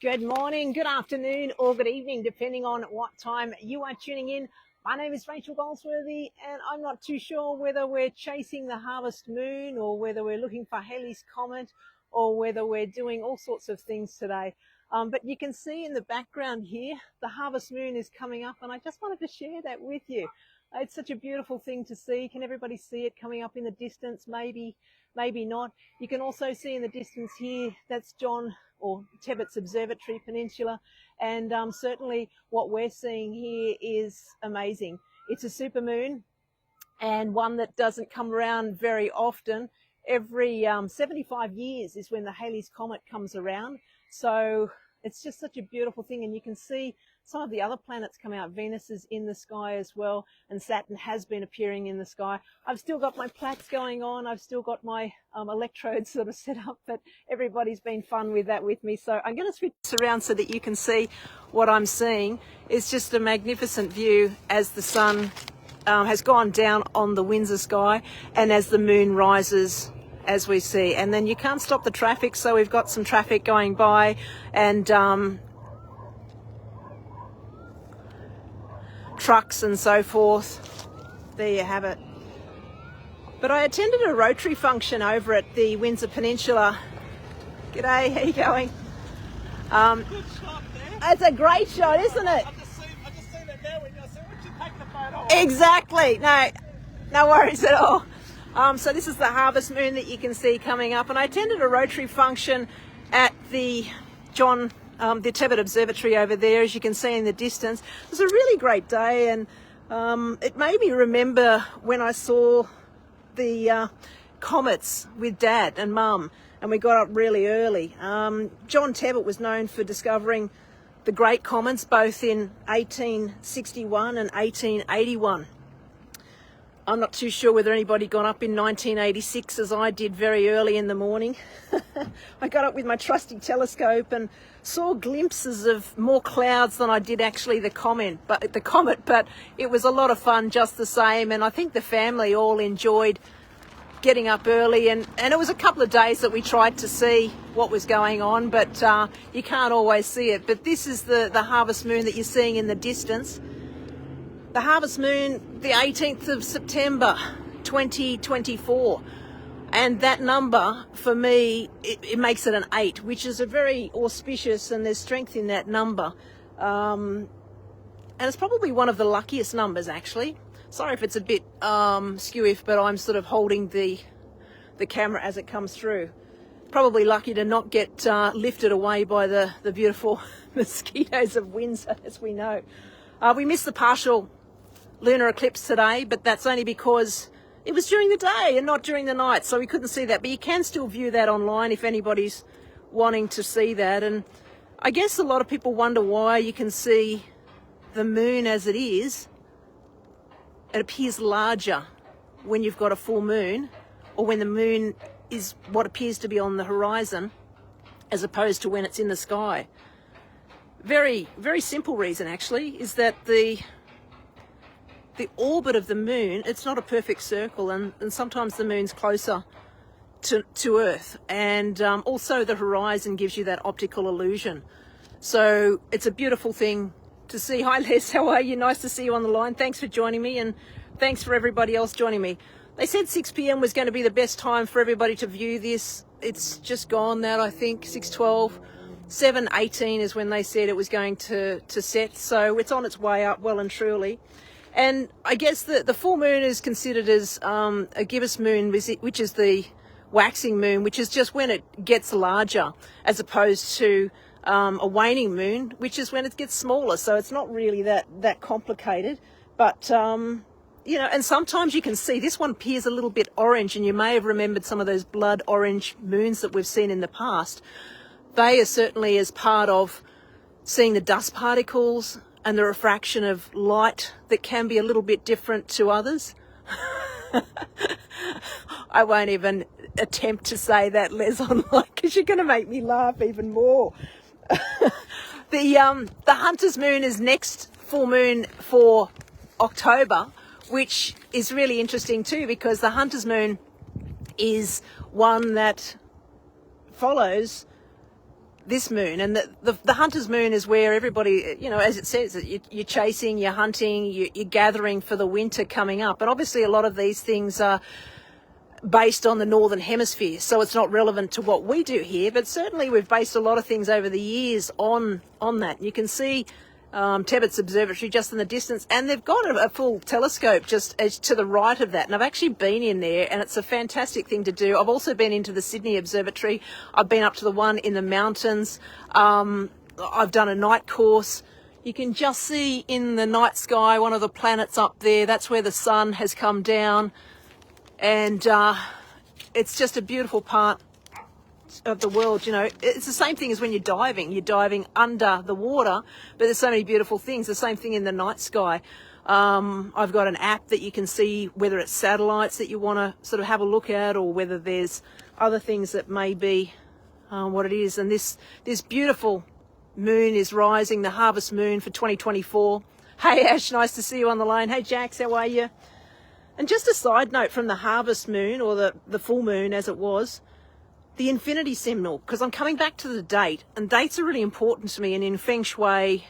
Good morning, good afternoon, or good evening, depending on what time you are tuning in. My name is Rachel Goldsworthy, and I'm not too sure whether we're chasing the harvest moon or whether we're looking for Halley's Comet or whether we're doing all sorts of things today. But you can see in the background here, the harvest moon is coming up, and I just wanted to share that with you. It's such a beautiful thing to see. Can everybody see it coming up in the distance? Maybe not. You can also see in the distance here, that's John or Tebbett's Observatory Peninsula, and certainly what we're seeing here is amazing. It's a supermoon, and one that doesn't come around very often. Every 75 years is when the Halley's Comet comes around, so it's just such a beautiful thing. And you can see some of the other planets come out. Venus is in the sky as well, and Saturn has been appearing in the sky. I've still got my plaques going on. I've still got my electrodes sort of set up, but everybody's been fun with that with me. So I'm going to switch this around so that you can see what I'm seeing. It's just a magnificent view as the sun has gone down on the Windsor sky and as the moon rises, as we see. And then you can't stop the traffic, so we've got some traffic going by, and trucks and so forth. There you have it. But I attended a Rotary function over at the Windsor Peninsula. G'day, how you going? Good shot there. It's a great shot, isn't it? I just seen it now when you said, "Would you take the photo?" Exactly. No worries at all. So this is the harvest moon that you can see coming up, and I attended a Rotary function at the the Tebbit Observatory over there, as you can see in the distance. It was a really great day, and it made me remember when I saw the comets with Dad and Mum, and we got up really early. John Tebbit was known for discovering the great comets both in 1861 and 1881. I'm not too sure whether anybody got up in 1986 as I did very early in the morning. I got up with my trusty telescope and saw glimpses of more clouds than I did actually the comet, but it was a lot of fun just the same, and I think the family all enjoyed getting up early, and it was a couple of days that we tried to see what was going on, but you can't always see it. But this is the harvest moon that you're seeing in the distance. The harvest moon, the 18th of September 2024, and that number for me, it makes it an 8, which is a very auspicious, and there's strength in that number, and it's probably one of the luckiest numbers actually. Sorry if it's a bit skewy, but I'm sort of holding the camera as it comes through. Probably lucky to not get lifted away by the beautiful mosquitoes of Windsor, as we know. We missed the partial lunar eclipse today, but that's only because it was during the day and not during the night, so we couldn't see that. But you can still view that online if anybody's wanting to see that. And I guess a lot of people wonder why you can see the moon as it is. It appears larger when you've got a full moon, or when the moon is what appears to be on the horizon, as opposed to when it's in the sky. Very, very simple reason actually is that the orbit of the moon, it's not a perfect circle, and sometimes the moon's closer to Earth, and also the horizon gives you that optical illusion. So it's a beautiful thing to see. Hi Les, how are you? Nice to see you on the line. Thanks for joining me, and thanks for everybody else joining me. They said 6 p.m. was going to be the best time for everybody to view this. It's just gone that, I think, 6:12. 7:18 is when they said it was going to set, so it's on its way up well and truly. And I guess the full moon is considered as a gibbous moon, which is the waxing moon, which is just when it gets larger, as opposed to a waning moon, which is when it gets smaller. So it's not really that complicated. But, you know, and sometimes you can see this one appears a little bit orange, and you may have remembered some of those blood orange moons that we've seen in the past. They are certainly as part of seeing the dust particles and the refraction of light that can be a little bit different to others. I won't even attempt to say that, Les, online, because you're going to make me laugh even more. The Hunter's Moon is next full moon for October, which is really interesting too, because the Hunter's Moon is one that follows this moon. And the hunter's moon is where everybody, you know, as it says, you're chasing, you're hunting, you're gathering for the winter coming up. And obviously a lot of these things are based on the northern hemisphere, so it's not relevant to what we do here, but certainly we've based a lot of things over the years on that. You can see Tebbett's Observatory just in the distance, and they've got a full telescope just to the right of that, and I've actually been in there, and it's a fantastic thing to do. I've also been into the Sydney Observatory. I've been up to the one in the mountains. I've done a night course. You can just see in the night sky one of the planets up there. That's where the sun has come down, and it's just a beautiful part of the world. You know, it's the same thing as when you're diving under the water, but there's so many beautiful things. The same thing in the night sky. I've got an app that you can see whether it's satellites that you want to sort of have a look at, or whether there's other things that may be what it is. And this beautiful moon is rising, the harvest moon for 2024. Hey Ash, nice to see you on the line. Hey Jax, how are you? And just a side note from the harvest moon, or the full moon as it was, the infinity symbol, because I'm coming back to the date, and dates are really important to me. And in Feng Shui,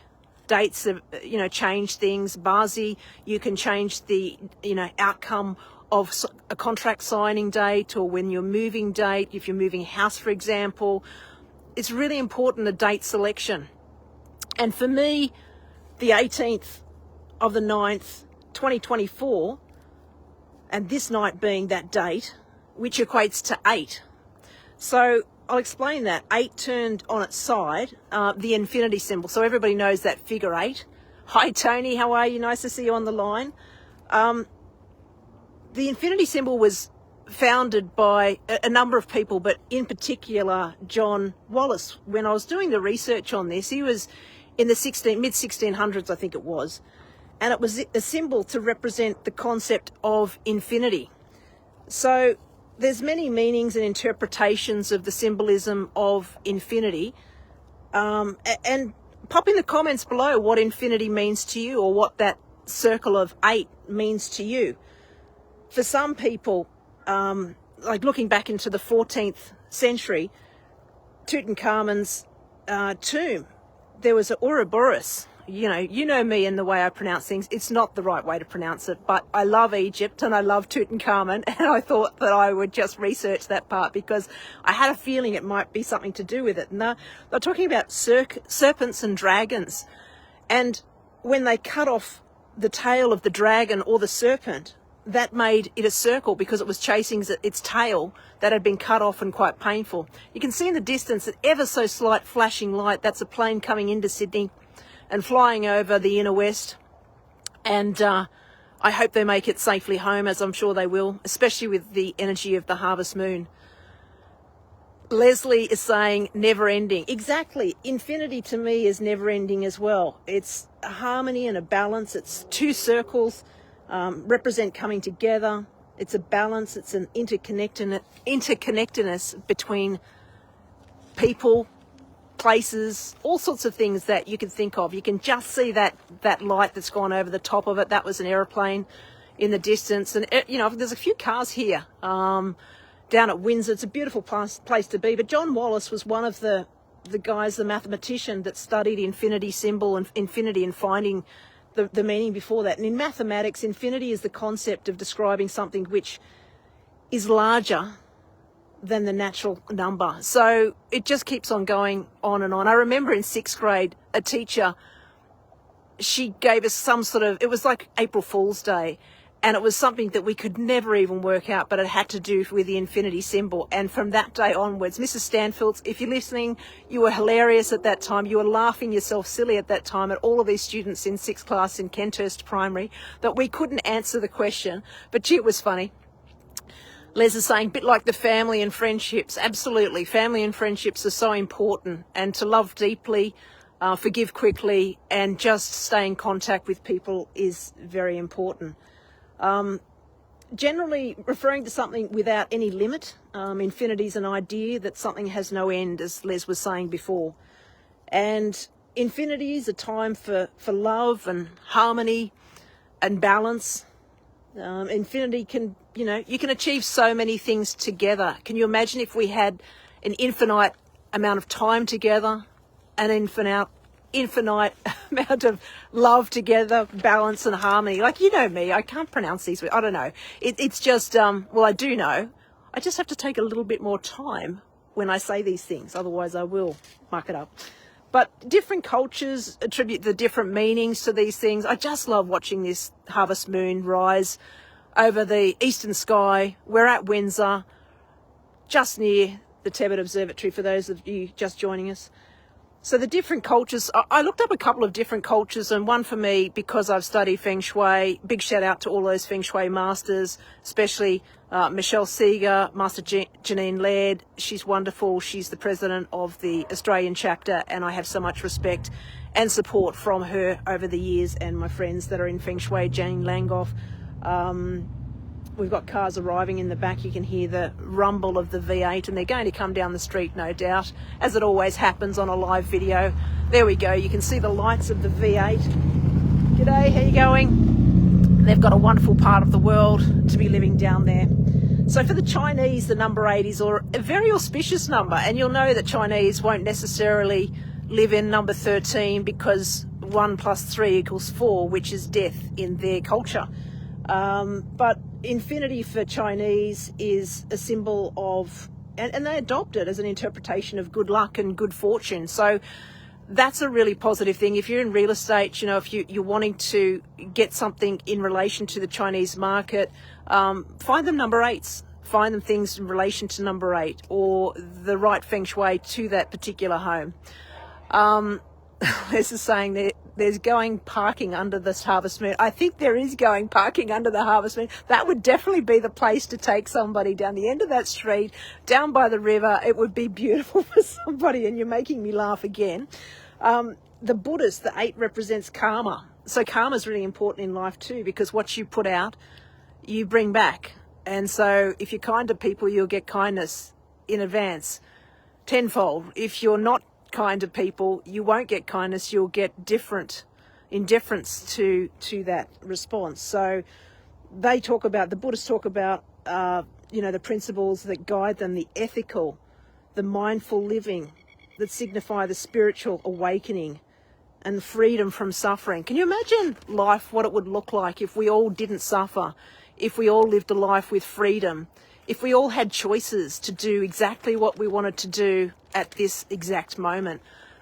dates have, you know, change things. Bazi, you can change the, you know, outcome of a contract signing date, or when you're moving date, if you're moving house, for example. It's really important, the date selection. And for me, the 18th of the 9th, 2024, and this night being that date, which equates to 8. So I'll explain that. 8 turned on its side, the infinity symbol. So everybody knows that figure 8. Hi Tony, how are you? Nice to see you on the line. The infinity symbol was founded by a number of people, but in particular John Wallace. When I was doing the research on this, he was in the mid-1600s, I think it was. And it was a symbol to represent the concept of infinity. So there's many meanings and interpretations of the symbolism of infinity. And pop in the comments below what infinity means to you, or what that circle of 8 means to you. For some people, like looking back into the 14th century, Tutankhamun's tomb, there was an Ouroboros. You know me and the way I pronounce things. It's not the right way to pronounce it, but I love Egypt and I love Tutankhamun, and I thought that I would just research that part because I had a feeling it might be something to do with it. And they're talking about serpents and dragons, and when they cut off the tail of the dragon or the serpent, that made it a circle because it was chasing its tail that had been cut off and quite painful. You can see in the distance an ever so slight flashing light. That's a plane coming into Sydney and flying over the inner west, and I hope they make it safely home, as I'm sure they will, especially with the energy of the harvest moon. Leslie is saying never ending. Exactly. Infinity to me is never ending as well. It's a harmony and a balance. It's 2 circles represent coming together. It's a balance. It's an interconnectedness between people, places, all sorts of things that you can think of. You can just see that light that's gone over the top of it. That was an aeroplane in the distance. And, you know, there's a few cars here down at Windsor. It's a beautiful place to be. But John Wallace was one of the guys, the mathematician, that studied infinity symbol and infinity and finding the meaning before that. And in mathematics, infinity is the concept of describing something which is larger than the natural number. So it just keeps on going on and on. I remember in 6th grade, a teacher, she gave us some sort of, it was like April Fool's Day, and it was something that we could never even work out, but it had to do with the infinity symbol. And from that day onwards, Mrs. Stanfield, if you're listening, you were hilarious at that time. You were laughing yourself silly at that time at all of these students in 6th class in Kenthurst Primary that we couldn't answer the question, but gee, it was funny. Les is saying, bit like the family and friendships. Absolutely. Family and friendships are so important, and to love deeply, forgive quickly, and just stay in contact with people is very important. Generally, referring to something without any limit. Infinity is an idea that something has no end, as Les was saying before. And infinity is a time for love and harmony and balance. Infinity can, you can achieve so many things together. Can you imagine if we had an infinite amount of time together, an infinite amount of love together, balance and harmony. Like, you know me, I can't pronounce these words. I don't know. It's just, well, I do know. I just have to take a little bit more time when I say these things. Otherwise, I will muck it up. But different cultures attribute the different meanings to these things. I just love watching this harvest moon rise over the eastern sky. We're at Windsor, just near the Tebet Observatory, for those of you just joining us. So the different cultures, I looked up a couple of different cultures, and one for me, because I've studied Feng Shui, big shout out to all those Feng Shui masters, especially Michelle Seeger, Master Janine Laird. She's wonderful. She's the president of the Australian chapter, and I have so much respect and support from her over the years, and my friends that are in Feng Shui, Jane Langoff. We've got cars arriving in the back. You can hear the rumble of the V8, and they're going to come down the street, no doubt, as it always happens on a live video. There we go. You can see the lights of the V8. G'day, how you going? They've got a wonderful part of the world to be living down there. So for the Chinese, the number 8 is a very auspicious number, and you'll know that Chinese won't necessarily live in number 13 because 1 + 3 = 4, which is death in their culture. But infinity for Chinese is a symbol of, and they adopt it as an interpretation of good luck and good fortune. So that's a really positive thing. If you're in real estate, you know, if you're wanting to get something in relation to the Chinese market, find them number 8s. Find them things in relation to number 8 or the right Feng Shui to that particular home. There's a saying there, there's going parking under this harvest moon. I think there is going parking under the harvest moon. That would definitely be the place to take somebody down the end of that street, down by the river. It would be beautiful for somebody, and you're making me laugh again. The Buddhist, the 8 represents karma. So karma is really important in life too, because what you put out, you bring back. And so if you're kind to people, you'll get kindness in advance, tenfold. If you're not kind to people, you won't get kindness, you'll get indifference to that response. So they talk about, the Buddhists talk about, the principles that guide them, the ethical, the mindful living that signify the spiritual awakening and freedom from suffering. Can you imagine life, what it would look like if we all didn't suffer, if we all lived a life with freedom, if we all had choices to do exactly what we wanted to do at this exact moment?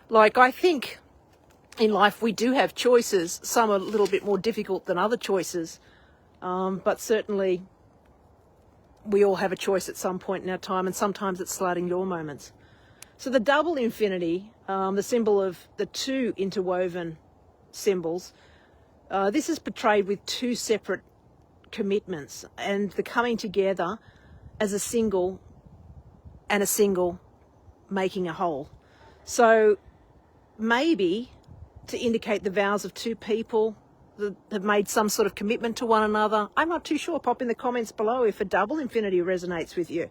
Like, I think in life we do have choices. Some are a little bit more difficult than other choices, but certainly we all have a choice at some point in our time, and sometimes it's sliding door moments. So the double infinity, the symbol of the 2 interwoven symbols, this is portrayed with 2 separate commitments and the coming together as a single, and a single making a whole. So maybe to indicate the vows of 2 people that have made some sort of commitment to one another. I'm not too sure. Pop in the comments below if a double infinity resonates with you.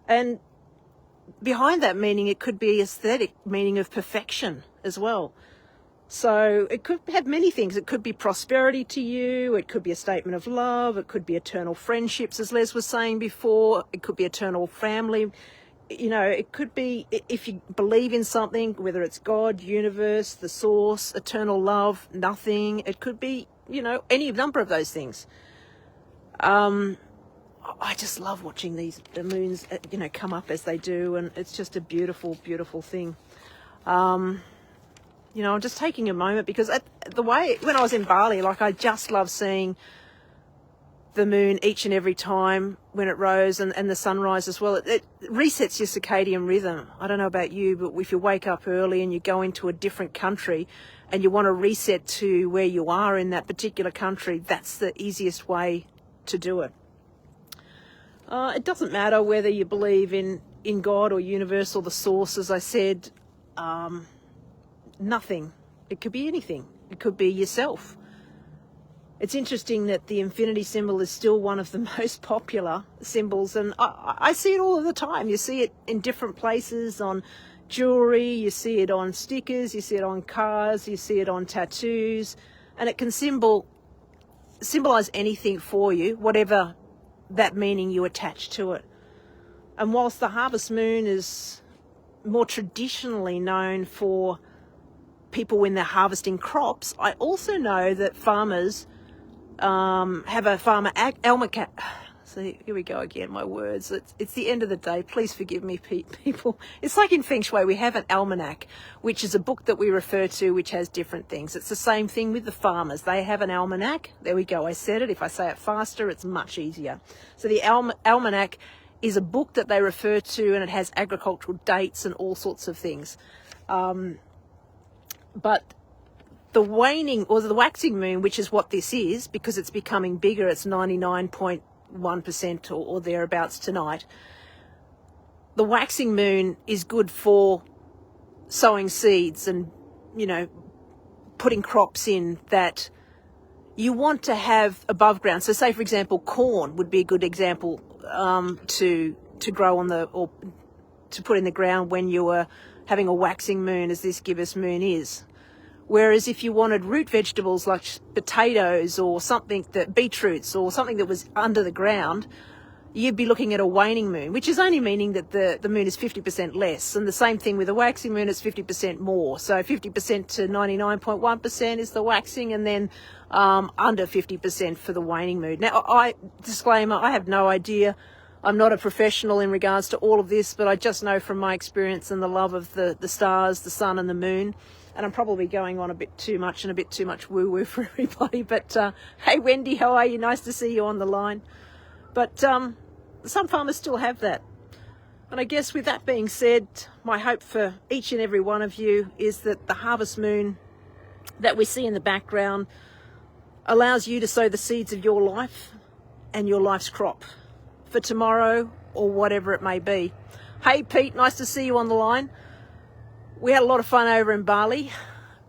And behind that meaning, it could be aesthetic meaning of perfection as well. So it could have many things. It could be prosperity to you. It could be a statement of love. It could be eternal friendships, as Les was saying before. It could be eternal family. You know, it could be, if you believe in something, whether it's God, universe, the source, eternal love, nothing. It could be, any number of those things. I just love watching the moons, come up as they do, and it's just a beautiful, beautiful thing. I'm just taking a moment because when I was in Bali, I just love seeing the moon each and every time when it rose and the sunrise as well. It resets your circadian rhythm. I don't know about you, but if you wake up early and you go into a different country and you want to reset to where you are in that particular country, that's the easiest way to do it. It doesn't matter whether you believe in God or universe or the source, as I said. Nothing. It could be anything. It could be yourself. It's interesting that the infinity symbol is still one of the most popular symbols, and I see it all of the time. You see it in different places, on jewelry, you see it on stickers, you see it on cars, you see it on tattoos, and it can symbolize anything for you, whatever that meaning you attach to it. And whilst the harvest moon is more traditionally known for people when they're harvesting crops, I also know that farmers have a farmer almanac. So here we go again, my words. It's the end of the day. Please forgive me, people. It's like in Feng Shui, we have an almanac, which is a book that we refer to, which has different things. It's the same thing with the farmers. They have an almanac. There we go. I said it. If I say it faster, it's much easier. So the almanac is a book that they refer to, and it has agricultural dates and all sorts of things. But the waning or the waxing moon, which is what this is, because it's becoming bigger, it's 99.1% or thereabouts tonight. The waxing moon is good for sowing seeds and, you know, putting crops in that you want to have above ground. So say, for example, corn would be a good example to grow on or to put in the ground when you were having a waxing moon, as this gibbous moon is. Whereas if you wanted root vegetables like potatoes or something beetroots or something that was under the ground, you'd be looking at a waning moon, which is only meaning that the moon is 50% less. And the same thing with a waxing moon, it's 50% more. So 50% to 99.1% is the waxing, and then under 50% for the waning moon. Now, disclaimer, I have no idea. I'm not a professional in regards to all of this, but I just know from my experience and the love of the stars, the sun and the moon. And I'm probably going on a bit too much and a bit too much woo-woo for everybody. But hey, Wendy, how are you? Nice to see you on the line. But some farmers still have that. And I guess with that being said, my hope for each and every one of you is that the harvest moon that we see in the background allows you to sow the seeds of your life and your life's crop for tomorrow or whatever it may be. Hey, Pete, nice to see you on the line. We had a lot of fun over in Bali.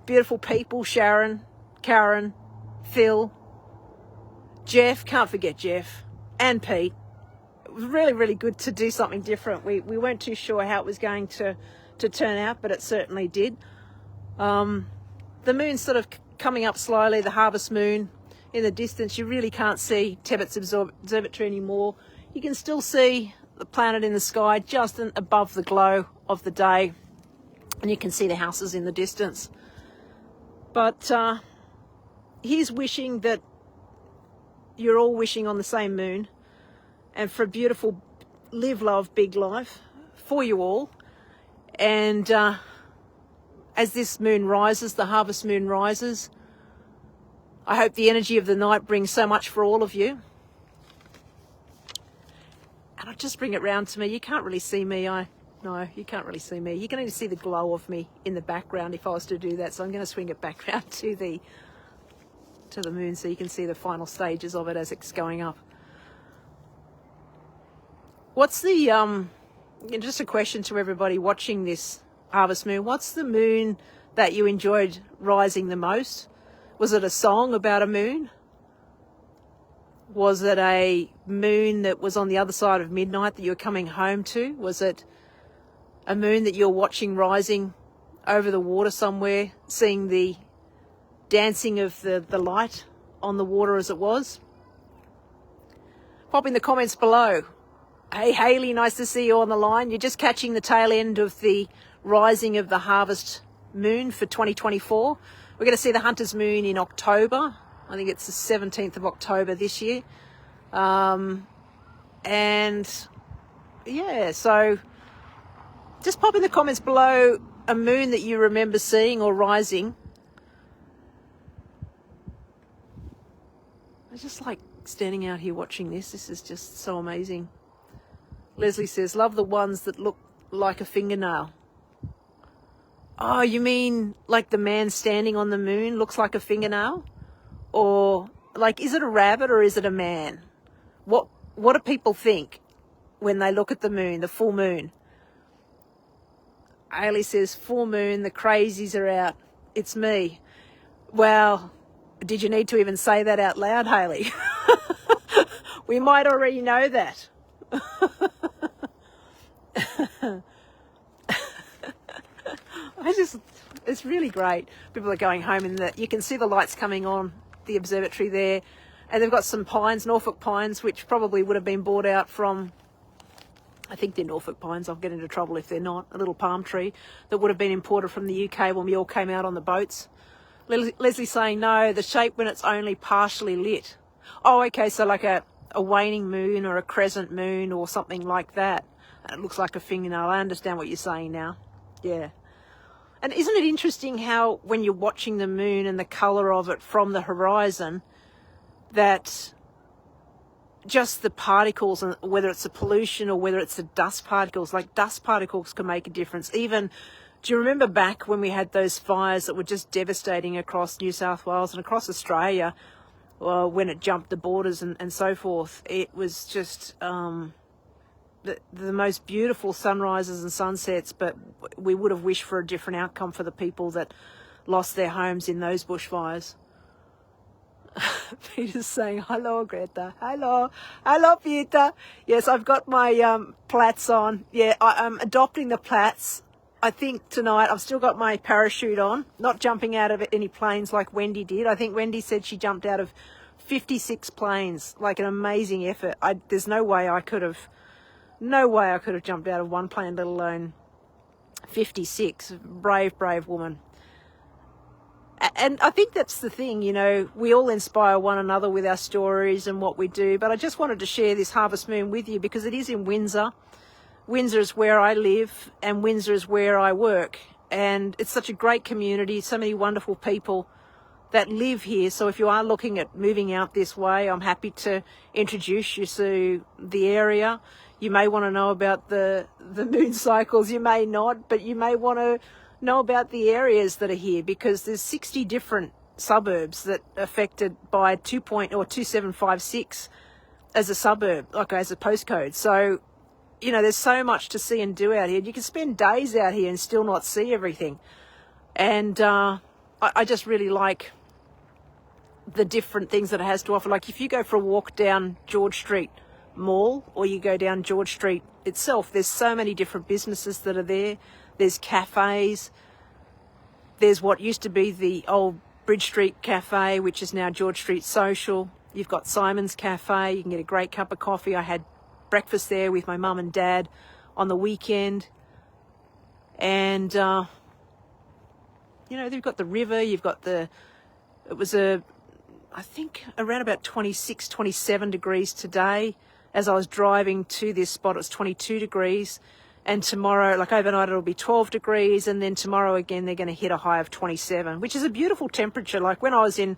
Beautiful people, Sharon, Karen, Phil, Jeff, can't forget Jeff, and Pete. It was really, really good to do something different. We weren't too sure how it was going to turn out, but it certainly did. The moon's sort of coming up slowly, the harvest moon. In the distance, you really can't see Tebet's Observatory anymore. You can still see the planet in the sky just above the glow of the day. And you can see the houses in the distance. But here's wishing that you're all wishing on the same moon, and for a beautiful live, love, big life for you all. And as this moon rises, the harvest moon rises, I hope the energy of the night brings so much for all of you. And I'll just bring it round to me. You can't really see me. No, you can't really see me. You can only see the glow of me in the background if I was to do that. So I'm going to swing it back round to the moon so you can see the final stages of it as it's going up. What's the, just a question to everybody watching this harvest moon. What's the moon that you enjoyed rising the most? Was it a song about a moon? Was it a moon that was on the other side of midnight that you were coming home to? Was it a moon that you're watching rising over the water somewhere, seeing the dancing of the light on the water as it was? Pop in the comments below. Hey, Halley, nice to see you on the line. You're just catching the tail end of the rising of the harvest moon for 2024. We're going to see the hunter's moon in October. I think it's the 17th of October this year. And yeah, so just pop in the comments below a moon that you remember seeing or rising. I just like standing out here watching this. This is just so amazing. Leslie says, love the ones that look like a fingernail. Oh, you mean like the man standing on the moon looks like a fingernail? Or like, is it a rabbit or is it a man? What do people think when they look at the moon, the full moon? Ailey says, full moon, the crazies are out. It's me. Well, did you need to even say that out loud, Halley? We might already know that. It's really great. People are going home and you can see the lights coming on the observatory there. And they've got some pines, Norfolk pines, which probably would have been bought out from I think they're Norfolk pines. I'll get into trouble if they're not. A little palm tree that would have been imported from the UK when we all came out on the boats. Leslie's saying, no, the shape when it's only partially lit. Oh, okay, so like a waning moon or a crescent moon or something like that. And it looks like a fingernail. I understand what you're saying now. Yeah. And isn't it interesting how when you're watching the moon and the colour of it from the horizon, that just the particles, and whether it's the pollution or whether it's the dust particles, like dust particles can make a difference. Even, do you remember back when we had those fires that were just devastating across New South Wales and across Australia, when it jumped the borders and so forth? It was just the most beautiful sunrises and sunsets, but we would have wished for a different outcome for the people that lost their homes in those bushfires. Peter's saying, hello, Greta. Hello. Hello, Peter. Yes, I've got my plaits on. Yeah, I'm adopting the plaits. I think tonight I've still got my parachute on, not jumping out of any planes like Wendy did. I think Wendy said she jumped out of 56 planes, like an amazing effort. There's no way I could have jumped out of one plane, let alone 56. Brave, brave woman. And I think that's the thing, you know, we all inspire one another with our stories and what we do. But I just wanted to share this Harvest Moon with you because it is in Windsor. Windsor is where I live and Windsor is where I work. And it's such a great community, so many wonderful people that live here. So if you are looking at moving out this way, I'm happy to introduce you to the area. You may want to know about the moon cycles, you may not, but you may want to know about the areas that are here, because there's 60 different suburbs that are affected by 2756 as a suburb, like as a postcode. So, you know, there's so much to see and do out here. You can spend days out here and still not see everything. And I just really like the different things that it has to offer. Like if you go for a walk down George Street Mall or you go down George Street itself, there's so many different businesses that are there. There's cafes. There's what used to be the old Bridge Street Cafe, which is now George Street Social. You've got Simon's Cafe. You can get a great cup of coffee. I had breakfast there with my mum and dad on the weekend. And, you know, they've got the river. You've got I think around about 26, 27 degrees today. As I was driving to this spot, it was 22 degrees. And tomorrow, like overnight, it'll be 12 degrees. And then tomorrow again, they're going to hit a high of 27, which is a beautiful temperature. Like when I was in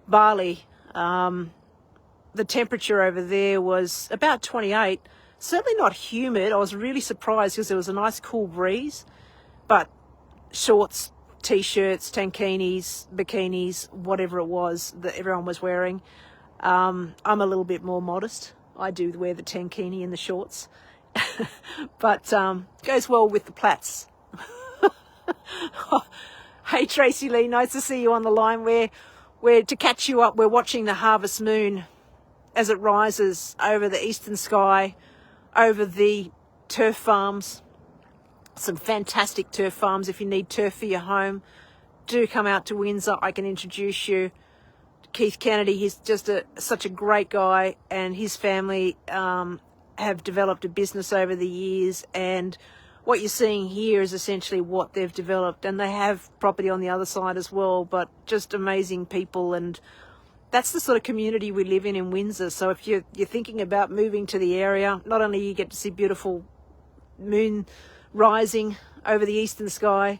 Bali, the temperature over there was about 28. Certainly not humid. I was really surprised because there was a nice cool breeze. But shorts, T-shirts, tankinis, bikinis, whatever it was that everyone was wearing. I'm a little bit more modest. I do wear the tankini and the shorts. But goes well with the plaits. Hey Tracy Lee, nice to see you on the line. We're to catch you up, we're watching the harvest moon as it rises over the eastern sky, over the turf farms. Some fantastic turf farms. If you need turf for your home, do come out to Windsor. I can introduce you to Keith Kennedy. He's just such a great guy, and his family have developed a business over the years, and what you're seeing here is essentially what they've developed, and they have property on the other side as well, but just amazing people. And that's the sort of community we live in Windsor. So if you're thinking about moving to the area, not only you get to see beautiful moon rising over the eastern sky,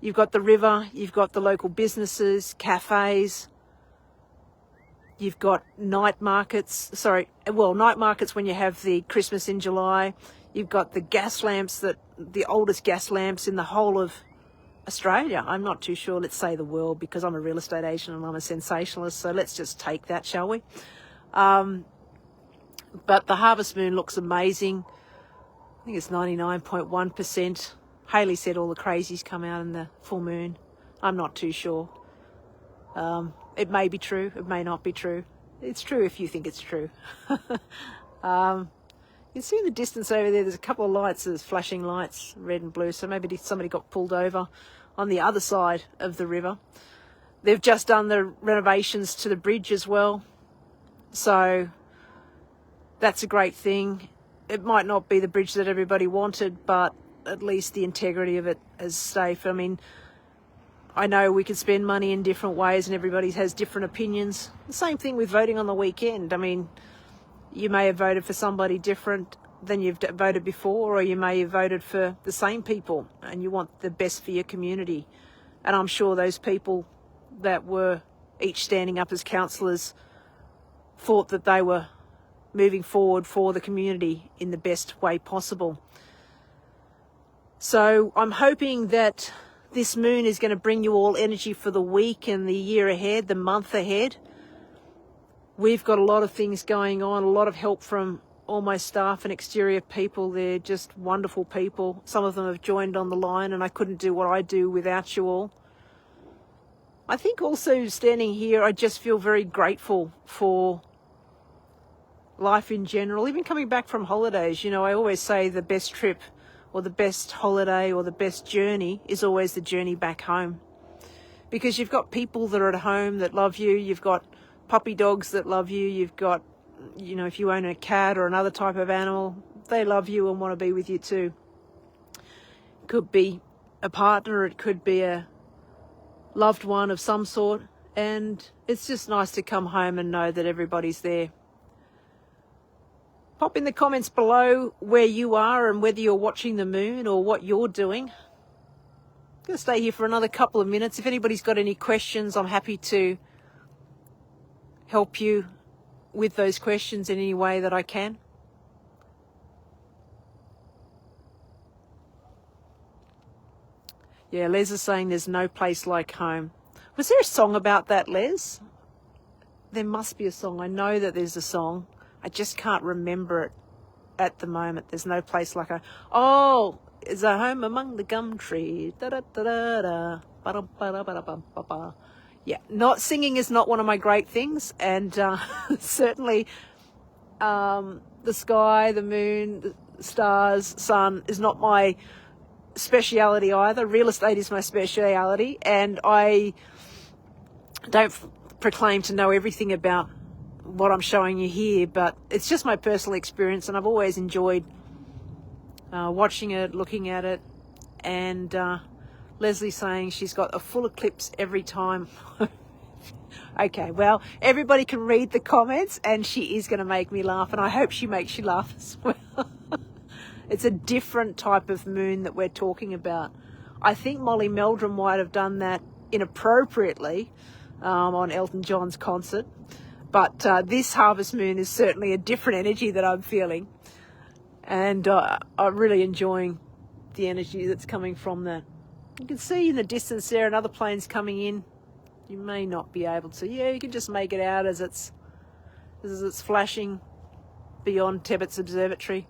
you've got the river, you've got the local businesses, cafes, you've got night markets when you have the Christmas in July. You've got the gas lamps, the oldest gas lamps in the whole of Australia. I'm not too sure, let's say the world, because I'm a real estate agent and I'm a sensationalist, so let's just take that, shall we? But the harvest moon looks amazing. I think it's 99.1%. Halley said all the crazies come out in the full moon. I'm not too sure. It may be true, it may not be true. It's true if you think it's true. You can see in the distance over there, there's a couple of lights, there's flashing lights, red and blue, so maybe somebody got pulled over on the other side of the river. They've just done the renovations to the bridge as well, so that's a great thing. it might not be the bridge that everybody wanted, but at least the integrity of it is safe. I mean, I know we could spend money in different ways and everybody has different opinions. The same thing with voting on the weekend. I mean, you may have voted for somebody different than you've voted before, or you may have voted for the same people and you want the best for your community. And I'm sure those people that were each standing up as councillors thought that they were moving forward for the community in the best way possible. So I'm hoping that this moon is going to bring you all energy for the week and the year ahead, the month ahead. We've got a lot of things going on, a lot of help from all my staff and exterior people. They're just wonderful people. Some of them have joined on the line, and I couldn't do what I do without you all. I think also standing here, I just feel very grateful for life in general. Even coming back from holidays, you know, I always say the best trip or the best holiday or the best journey is always the journey back home. Because you've got people that are at home that love you. You've got puppy dogs that love you. You've got, you know, if you own a cat or another type of animal, they love you and want to be with you too. It could be a partner, it could be a loved one of some sort. And it's just nice to come home and know that everybody's there. Pop in the comments below where you are and whether you're watching the moon or what you're doing. I'm going to stay here for another couple of minutes. If anybody's got any questions, I'm happy to help you with those questions in any way that I can. Yeah, Les is saying there's no place like home. Was there a song about that, Les? There must be a song. I know that there's a song. I just can't remember it at the moment. There's no place like home. Oh, is a home among the gum trees. Da da da da da. Ba ba da ba ba ba ba. Yeah, not singing is not one of my great things, and certainly the sky, the moon, the stars, sun is not my speciality either. Real estate is my speciality, and I don't proclaim to know everything about what I'm showing you here, but it's just my personal experience, and I've always enjoyed watching it, looking at it, and Leslie saying she's got a full eclipse every time. Okay, well, everybody can read the comments, and she is going to make me laugh, and I hope she makes you laugh as well. It's a different type of moon that we're talking about. I think Molly Meldrum might have done that inappropriately on Elton John's concert. But this harvest moon is certainly a different energy that I'm feeling. And I'm really enjoying the energy that's coming from that. You can see in the distance there another plane's coming in. You may not be able to. Yeah, you can just make it out as it's flashing beyond Tebbett's Observatory.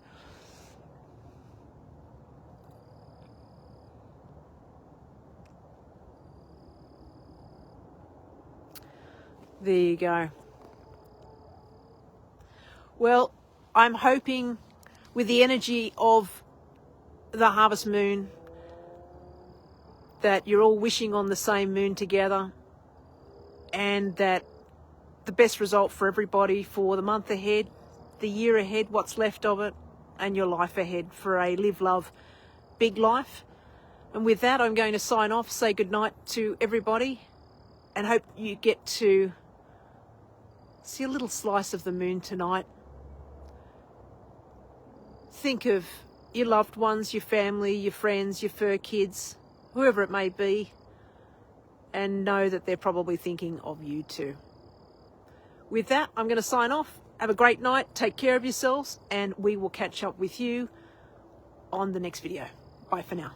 There you go. Well, I'm hoping with the energy of the harvest moon that you're all wishing on the same moon together, and that the best result for everybody for the month ahead, the year ahead, what's left of it, and your life ahead for a live, love, big life. And with that, I'm going to sign off, say goodnight to everybody, and hope you get to see a little slice of the moon tonight. Think of your loved ones, your family, your friends, your fur kids, whoever it may be, and know that they're probably thinking of you too. With that, I'm going to sign off. Have a great night. Take care of yourselves, and we will catch up with you on the next video. Bye for now.